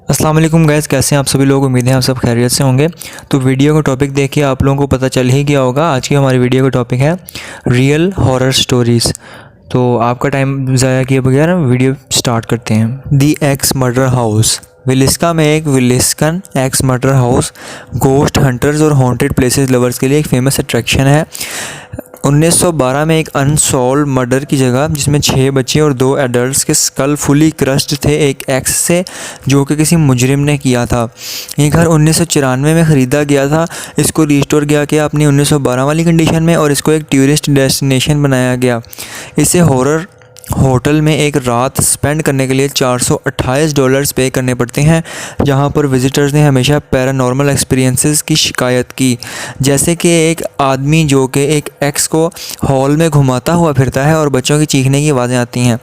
अस्सलाम वालेकुम गाइस, कैसे हैं आप सभी लोग। उम्मीद है आप सब खैरियत से होंगे। तो वीडियो का टॉपिक देखिए, आप लोगों को पता चल ही गया होगा। आज की हमारी वीडियो का टॉपिक है रियल हॉरर स्टोरीज़। तो आपका टाइम ज़ाया किए बगैर वीडियो स्टार्ट करते हैं। The axe murder house. Villisca में एक विलिस्कन axe murder house ghost hunters और हॉन्टेड प्लेसेस लवर्स के लिए एक फेमस अट्रैक्शन है। 1912 में एक अनसॉल्व मर्डर की जगह जिसमें 6 बच्चे और 2 एडल्ट्स के स्कल फुली क्रश्ड थे एक एक्स से, जो कि किसी मुजरिम ने किया था। ये घर 1994 में ख़रीदा गया था। इसको रिस्टोर किया गया अपनी 1912 वाली कंडीशन में और इसको एक टूरिस्ट डेस्टिनेशन बनाया गया। इसे हॉरर होटल में एक रात स्पेंड करने के लिए $428 पे करने पड़ते हैं, जहां पर विजिटर्स ने हमेशा पैरानॉर्मल एक्सपीरियंसेस की शिकायत की, जैसे कि एक आदमी जो कि एक एक्स को हॉल में घुमाता हुआ फिरता है और बच्चों की चीखने की आवाज़ें आती हैं।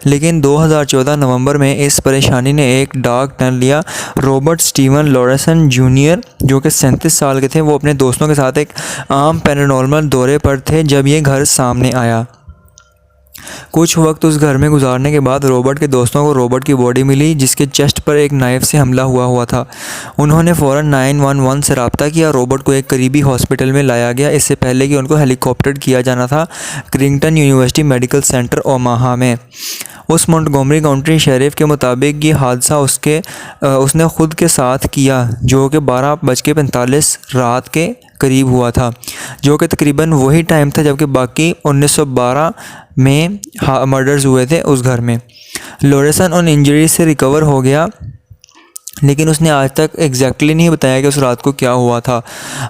लेकिन 2014 नवंबर में इस परेशानी ने एक डार्क टर्न लिया। रॉबर्ट स्टीवन लॉरेंसन जूनियर, जो कि 37 साल के थे, वो अपने दोस्तों के साथ एक आम पैरानॉर्मल दौरे पर थे जब ये घर सामने आया। कुछ वक्त उस घर में गुजारने के बाद रॉबर्ट के दोस्तों को रॉबर्ट की बॉडी मिली जिसके चेस्ट पर एक नाइफ से हमला हुआ था। उन्होंने फ़ौरन 911 से रब्ता किया। रॉबर्ट को एक करीबी हॉस्पिटल में लाया गया, इससे पहले कि उनको हेलीकॉप्टर किया जाना था क्रिंगटन यूनिवर्सिटी मेडिकल सेंटर ओमाहा में। उस मोंटगोमरी काउंटी शेरिफ के मुताबिक ये हादसा उसने खुद के साथ किया, जो कि 12:45 रात के करीब हुआ था, जो कि तकरीबन वही टाइम था जबकि बाकी 1912 में मर्डर्स हुए थे उस घर में। लॉरेंसन उन इंजरी से रिकवर हो गया, लेकिन उसने आज तक एग्जैक्टली नहीं बताया कि उस रात को क्या हुआ था।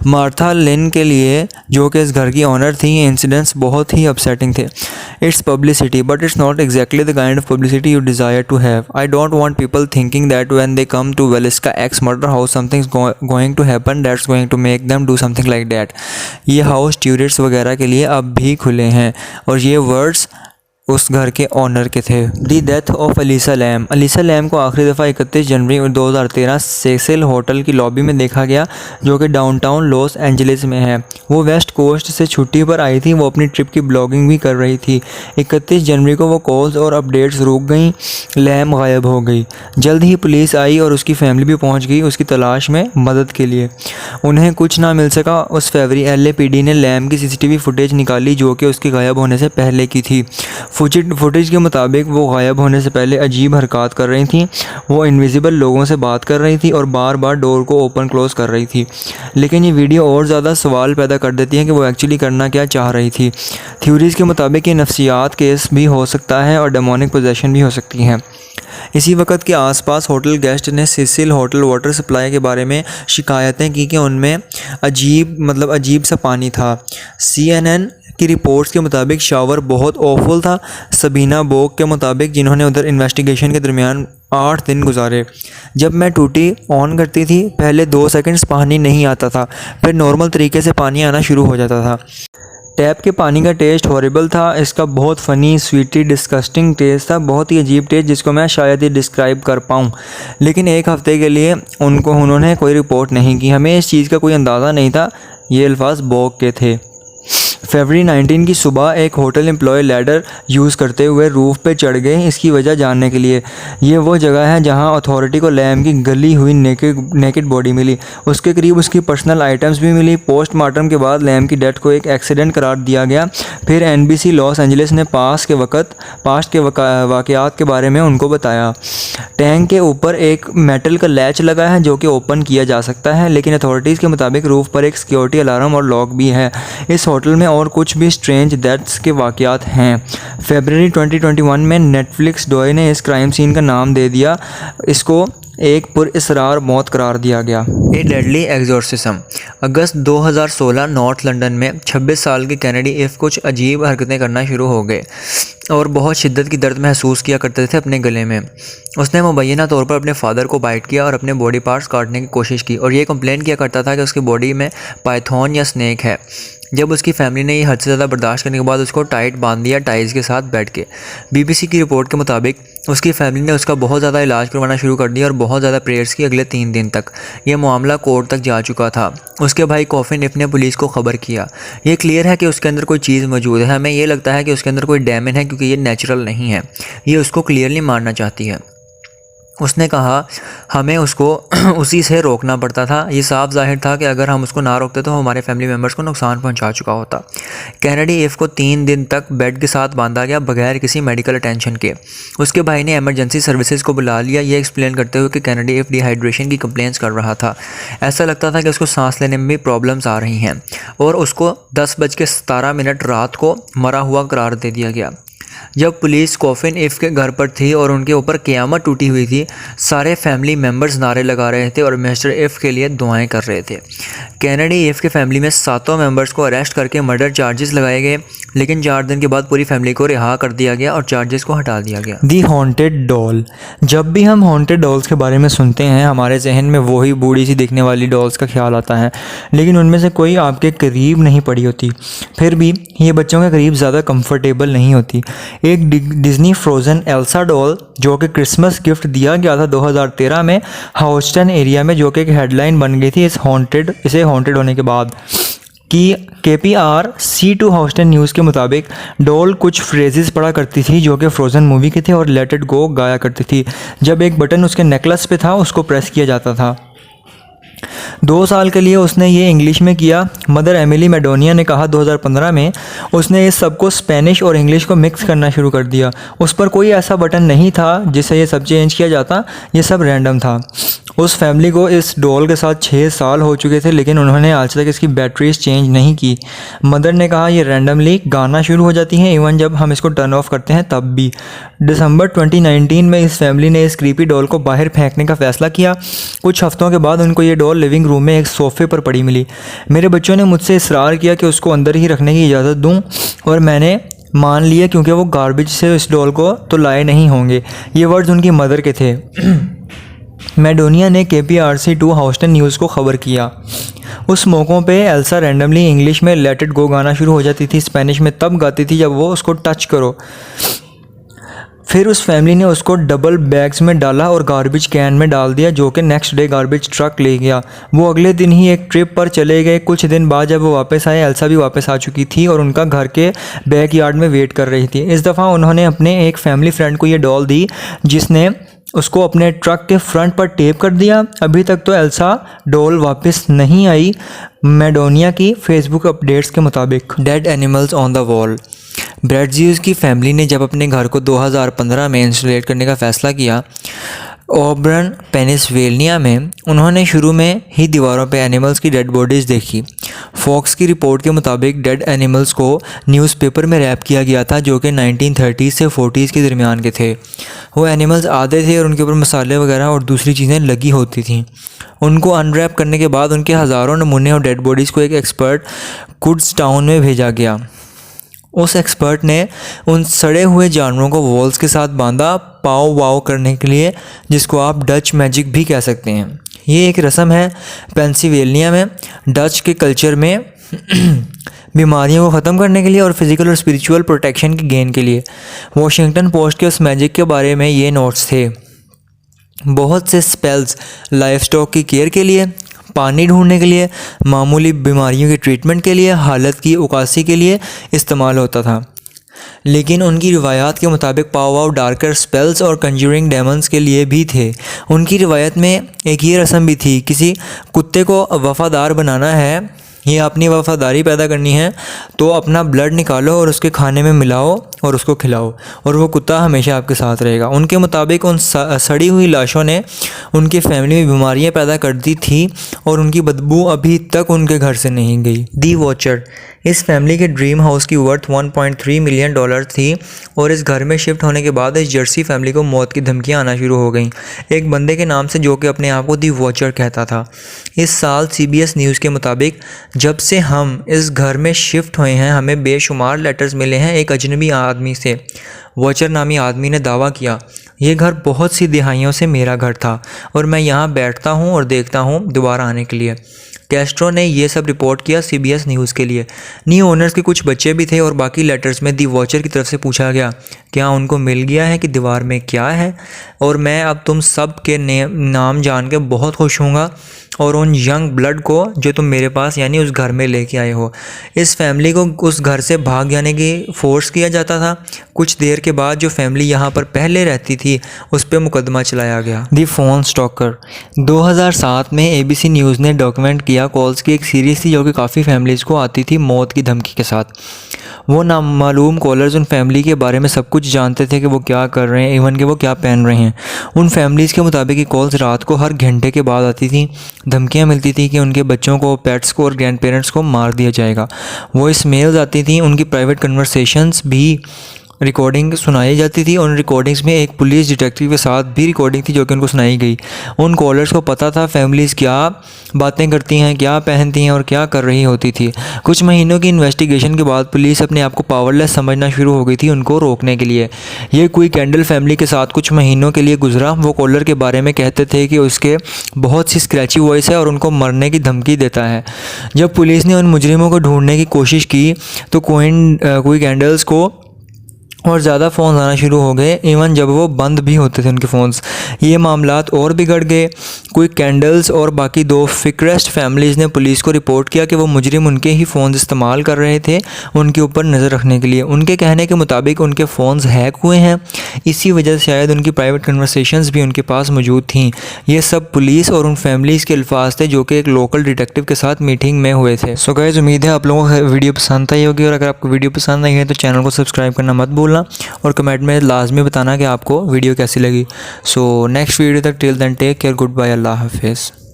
मार्था लिन के लिए, जो कि इस घर की ऑनर थी, ये इंसिडेंट्स बहुत ही अपसेटिंग थे। It's publicity, but it's not exactly the kind of publicity you desire to have. I don't want people thinking that when they come to Villisca axe murder house something's going to happen that's going to make them do something like that. ये house tourists वगैरह के लिए अब भी खुले हैं, और ये वर्ड्स उस घर के ऑनर के थे। The death of Elisa Lam. Elisa Lam को आखिरी दफ़ा 31 जनवरी 2013 सेसिल होटल की लॉबी में देखा गया, जो कि डाउनटाउन लॉस एंजलिस में है। वो वेस्ट कोस्ट से छुट्टी पर आई थी। वो अपनी ट्रिप की ब्लॉगिंग भी कर रही थी। 31 जनवरी को वो कॉल्स और अपडेट्स रुक गई। लैम गायब हो गई। जल्द ही पुलिस आई और उसकी फैमिली भी पहुंच गई उसकी तलाश में मदद के लिए। उन्हें कुछ ना मिल सका। उस फरवरी LAPD ने लैम की CCTV फुटेज निकाली, जो कि उसके गायब होने से पहले की थी। फुटेज के मुताबिक वो गायब होने से पहले अजीब हरकत कर रही थी। वो इनविजिबल लोगों से बात कर रही थी और बार बार डोर को ओपन क्लोज कर रही थी। लेकिन ये वीडियो और ज़्यादा सवाल पैदा कर देती है कि वो एक्चुअली करना क्या चाह रही थी। थ्योरीज़ के मुताबिक ये नफ्सियात केस भी हो सकता है और डेमोनिक पोजेशन भी हो सकती है। इसी वक्त के आसपास होटल गेस्ट ने सेसिल होटल वाटर सप्लाई के बारे में शिकायतें की कि उनमें अजीब सा पानी था। CNN की रिपोर्ट्स के मुताबिक शावर बहुत ऑफुल था। सबीना बोक के मुताबिक, जिन्होंने उधर इन्वेस्टिगेशन के दरमियान 8 दिन गुजारे, जब मैं टूटी ऑन करती थी पहले 2 सेकंड्स पानी नहीं आता था, फिर नॉर्मल तरीके से पानी आना शुरू हो जाता था। टैप के पानी का टेस्ट हॉरिबल था। इसका बहुत फ़नी स्वीटी डिस्गस्टिंग टेस्ट था, बहुत ही अजीब टेस्ट जिसको मैं शायद ही डिस्क्राइब कर पाऊँ। लेकिन एक हफ़्ते के लिए उन्होंने कोई रिपोर्ट नहीं की। हमें इस चीज़ का कोई अंदाज़ा नहीं था। ये अल्फाज बोक के थे। फरवरी 19 की सुबह एक होटल एम्प्लॉय लैडर यूज़ करते हुए रूफ़ पे चढ़ गए, इसकी वजह जानने के लिए। ये वो जगह है जहां अथॉरिटी को लैम की गली हुई नेकेड बॉडी मिली। उसके करीब उसकी पर्सनल आइटम्स भी मिली। पोस्टमार्टम के बाद लैम की डेथ को एक एक्सीडेंट करार दिया गया। फिर NBC लॉस एंजलिस ने पास्ट के वाक़यात के बारे में उनको बताया। टैंक के ऊपर एक मेटल का लैच लगा है जो कि ओपन किया जा सकता है, लेकिन अथॉरिटीज़ के मुताबिक रूफ़ पर एक सिक्योरिटी अलार्म और लॉक भी है। इस होटल में और कुछ भी स्ट्रेंज डेथ्स के वाक़यात हैं। फरवरी 2021 में नेटफ्लिक्स डॉय ने इस क्राइम सीन का नाम दे दिया। इसको एक पुरअसरार मौत करार दिया गया। ए डेडली एग्जॉर्सिज्म। अगस्त 2016 नॉर्थ लंदन में 26 साल के कैनेडी इफ़ कुछ अजीब हरकतें करना शुरू हो गए और बहुत शिद्दत की दर्द महसूस किया करते थे अपने गले में। उसने मुबैना तौर पर अपने फादर को बाइट किया और अपने बॉडी पार्ट्स काटने की कोशिश की, और ये कंप्लेन किया करता था कि उसकी बॉडी में पाइथन या स्नेक है। जब उसकी फैमिली ने ये हद से ज़्यादा बर्दाश्त करने के बाद उसको टाइट बांध दिया टाइज के साथ बेड के। BBC की रिपोर्ट के मुताबिक उसकी फैमिली ने उसका बहुत ज़्यादा इलाज करवाना शुरू कर दिया और बहुत ज़्यादा प्रेयर्स की अगले 3 दिन तक। यह मामला कोर्ट तक जा चुका था। उसके भाई कॉफिन इफ ने पुलिस को खबर किया। ये क्लियर है कि उसके अंदर कोई चीज़ मौजूद है। हमें ये लगता है कि उसके अंदर कोई डैमेज है, क्योंकि ये नेचुरल नहीं है। ये उसको क्लियरली मारना चाहती है। उसने कहा हमें उसको उसी से रोकना पड़ता था। ये साफ जाहिर था कि अगर हम उसको ना रोकते तो हमारे फैमिली मेम्बर्स को नुकसान पहुंचा चुका होता। कैनेडी इफ़ को 3 दिन तक बेड के साथ बांधा गया बगैर किसी मेडिकल अटेंशन के। उसके भाई ने इमरजेंसी सर्विसेज को बुला लिया, ये एक्सप्लेन करते हुए कि कैनेडी इफ़ डिहाइड्रेशन की कंप्लेंट्स कर रहा था। ऐसा लगता था कि उसको सांस लेने में भी प्रॉब्लम्स आ रही हैं और उसको 10:17 रात को मरा हुआ करार दे दिया गया। जब पुलिस कॉफिन इफ़ के घर पर थी और उनके ऊपर क़यामत टूटी हुई थी, सारे फैमिली मेम्बर्स नारे लगा रहे थे और मिस्टर इफ़ के लिए दुआएं कर रहे थे। कैनेडी इफ़ के फैमिली में 7 मेम्बर्स को अरेस्ट करके मर्डर चार्जेस लगाए गए, लेकिन 4 दिन के बाद पूरी फैमिली को रिहा कर दिया गया और चार्जेस को हटा दिया गया। दी हॉन्टेड डॉल। जब भी हम हॉन्टेड डॉल्स के बारे में सुनते हैं हमारे जहन में वही बूढ़ी सी दिखने वाली डॉल्स का ख्याल आता है, लेकिन उनमें से कोई आपके करीब नहीं पड़ी होती। फिर भी ये बच्चों के करीब ज़्यादा कंफर्टेबल नहीं होती। एक डिज्नी फ्रोज़न एल्सा डॉल जो कि क्रिसमस गिफ्ट दिया गया था 2013 में ह्यूस्टन एरिया में, जो कि एक हेडलाइन बन गई थी इसे हॉन्टेड होने के बाद कि KPRC2 ह्यूस्टन न्यूज़ के मुताबिक डॉल कुछ फ्रेजेस पढ़ा करती थी जो कि फ्रोज़न मूवी के थे और लेट इट गो गाया करती थी। जब एक बटन उसके नेकलेस पे था उसको प्रेस किया जाता था। 2 साल के लिए उसने ये इंग्लिश में किया। मदर एमिली मैडोनिया ने कहा 2015 में उसने इस सब को स्पेनिश और इंग्लिश को मिक्स करना शुरू कर दिया। उस पर कोई ऐसा बटन नहीं था जिससे ये सब चेंज किया जाता, ये सब रैंडम था। उस फैमिली को इस डॉल के साथ 6 साल हो चुके थे, लेकिन उन्होंने आज तक इसकी बैटरीज चेंज नहीं की। मदर ने कहा ये रैंडमली गाना शुरू हो जाती हैं, इवन जब हम इसको टर्न ऑफ करते हैं तब भी। दिसंबर 2019 में इस फैमिली ने इस क्रीपी डॉल को बाहर फेंकने का फ़ैसला किया। कुछ हफ्तों के बाद उनको ये डॉल लिविंग रूम में एक सोफ़े पर पड़ी मिली। मेरे बच्चों ने मुझसे इसरार किया कि उसको अंदर ही रखने की इजाज़त दूँ और मैंने मान लिया क्योंकि वो गार्बेज से इस डॉल को तो लाए नहीं होंगे। ये वर्ड्स उनकी मदर के थे। मैडोनिया ने KPRC2 ह्यूस्टन न्यूज़ को खबर किया। उस मौक़ों पे एल्सा रैंडमली इंग्लिश में लेट इट गो गाना शुरू हो जाती थी, स्पेनिश में तब गाती थी जब वो उसको टच करो। फिर उस फैमिली ने उसको डबल बैग्स में डाला और गार्बेज कैन में डाल दिया, जो कि नेक्स्ट डे गार्बेज ट्रक ले गया। वो अगले दिन ही एक ट्रिप पर चले गए। कुछ दिन बाद जब वो वापस आए एल्सा भी वापस आ चुकी थी और उनका घर के बैकयार्ड में वेट कर रही थी। इस दफ़ा उन्होंने अपने एक फैमिली फ्रेंड को ये डॉल दी जिसने उसको अपने ट्रक के फ्रंट पर टेप कर दिया। अभी तक तो एल्सा डॉल वापस नहीं आई। मैडोनिया की फेसबुक अपडेट्स के मुताबिक dead animals on the wall. ब्रैडजीज की फैमिली ने जब अपने घर को 2015 में इंस्टॉलेट करने का फ़ैसला किया ऑबर्न पेनिसिल्वेनिया में, उन्होंने शुरू में ही दीवारों पे एनिमल्स की डेड बॉडीज़ देखी। फॉक्स की रिपोर्ट के मुताबिक डेड एनिमल्स को न्यूज़पेपर में रैप किया गया था जो कि 1930 से 40s के दरमियान के थे। वो एनिमल्स आधे थे और उनके ऊपर मसाले वगैरह और दूसरी चीज़ें लगी होती थीं। उनको अनरैप करने के बाद उनके हज़ारों नमूने और डेड बॉडीज़ को एक एक्सपर्ट कुड्सटाउन में भेजा गया। उस एक्सपर्ट ने उन सड़े हुए जानवरों को वॉल्स के साथ बांधा पाव वाव करने के लिए, जिसको आप डच मैजिक भी कह सकते हैं। ये एक रस्म है पेंसिल्वेनिया में। डच के कल्चर में बीमारियों को ख़त्म करने के लिए और फिज़िकल और स्पिरिचुअल प्रोटेक्शन के गेन के लिए। वॉशिंगटन पोस्ट के उस मैजिक के बारे में ये नोट्स थे। बहुत से स्पेल्स लाइफ स्टॉक की केयर के लिए, पानी ढूंढने के लिए, मामूली बीमारियों की ट्रीटमेंट के लिए, हालत की उकासी के लिए इस्तेमाल होता था। लेकिन उनकी रिवायात के मुताबिक पाव डार्कर स्पेल्स और कंज्यूरिंग डेमन्स के लिए भी थे। उनकी रिवायत में एक ये रस्म भी थी, किसी कुत्ते को वफ़ादार बनाना है या अपनी वफ़ादारी पैदा करनी है तो अपना ब्लड निकालो और उसके खाने में मिलाओ और उसको खिलाओ और वो कुत्ता हमेशा आपके साथ रहेगा। उनके मुताबिक उन सड़ी हुई लाशों ने उनकी फैमिली में बीमारियां पैदा कर दी थी और उनकी बदबू अभी तक उनके घर से नहीं गई। दी वॉचर। इस फैमिली के ड्रीम हाउस की वर्थ $1.3 मिलियन थी और इस घर में शिफ्ट होने के बाद इस जर्सी फैमिली को मौत की धमकियां आना शुरू हो गईं, एक बंदे के नाम से जो कि अपने आप को दी वॉचर कहता था। इस साल CBS न्यूज़ के मुताबिक जब से हम इस घर में शिफ्ट हुए हैं हमें बेशुमार लेटर्स मिले हैं एक अजनबी आदमी से। वॉचर नामी आदमी ने दावा किया, ये घर बहुत सी दिहाइयों से मेरा घर था और मैं यहाँ बैठता हूँ और देखता हूँ दोबारा आने के लिए। कैस्ट्रो ने ये सब रिपोर्ट किया CBS न्यूज़ के लिए। न्यू ओनर्स के कुछ बच्चे भी थे और बाकी लेटर्स में दी वॉचर की तरफ से पूछा गया क्या उनको मिल गया है कि दीवार में क्या है, और मैं अब तुम सब के नाम जान के बहुत खुश हूँगा और उन यंग ब्लड को जो तुम मेरे पास यानी उस घर में लेके आए हो। इस फैमिली को उस घर से भाग जाने की फोर्स किया जाता था। कुछ देर के बाद जो फैमिली यहाँ पर पहले रहती थी उस पर मुकदमा चलाया गया। दी फोन स्टॉकर 2007 में ABC न्यूज़ ने डॉक्यूमेंट किया कॉल्स की एक सीरीज़ थी जो कि काफ़ी फैमिलीज़ को आती थी मौत की धमकी के साथ। वो नामालूम कॉलर्स उन फैमिली के बारे में सब कुछ जानते थे कि वो क्या कर रहे हैं, इवन कि वो क्या पहन रहे हैं। उन फैमिलीज़ के मुताबिक ये कॉल्स रात को हर घंटे के बाद आती थी। धमकियाँ मिलती थी कि उनके बच्चों को, पेट्स को और ग्रैंड पेरेंट्स को मार दिया जाएगा। वॉइस मेल्स आती थी, उनकी प्राइवेट कन्वर्सेशंस भी रिकॉर्डिंग सुनाई जाती थी। उन रिकॉर्डिंग्स में एक पुलिस डिटेक्टिव के साथ भी रिकॉर्डिंग थी जो कि उनको सुनाई गई। उन कॉलर्स को पता था फैमिलीज़ क्या बातें करती हैं, क्या पहनती हैं और क्या कर रही होती थी। कुछ महीनों की इन्वेस्टिगेशन के बाद पुलिस अपने आप को पावरलेस समझना शुरू हो गई थी उनको रोकने के लिए। ये कोई कैंडल फैमिली के साथ कुछ महीनों के लिए गुजरा। वो कॉलर के बारे में कहते थे कि उसके बहुत सी स्क्रैची वॉइस है और उनको मरने की धमकी देता है। जब पुलिस ने उन मुजरिमों को ढूंढने की कोशिश की तो कोई कैंडल्स को और ज़्यादा फ़ोन आना शुरू हो गए, इवन जब वो बंद भी होते थे उनके फ़ोन्स। ये मामलात और बिगड़ गए। कोई कैंडल्स और बाकी 2 फिक्रेस्ट फैमिलीज़ ने पुलिस को रिपोर्ट किया कि वो मुजरिम उनके ही फ़ोन इस्तेमाल कर रहे थे उनके ऊपर नज़र रखने के लिए। उनके कहने के मुताबिक उनके फ़ोन्स हैक हुए हैं, इसी वजह से शायद उनकी प्राइवेट कन्वर्सेशंस भी उनके पास मौजूद थीं। ये सब पुलिस और उन फैमिलीज़ के अल्फाज थे जो कि एक लोकल डिटेक्टिव के साथ मीटिंग में हुए थे। सो गाइस, उम्मीद है आप लोगों को वीडियो पसंद आई होगी, और अगर आपको वीडियो पसंद आई है तो चैनल को सब्सक्राइब करना मत भूलना और कमेंट में लाजमी बताना कि आपको वीडियो कैसी लगी। सो नेक्स्ट वीडियो तक, till then take care, good bye, अल्लाह हाफिज़।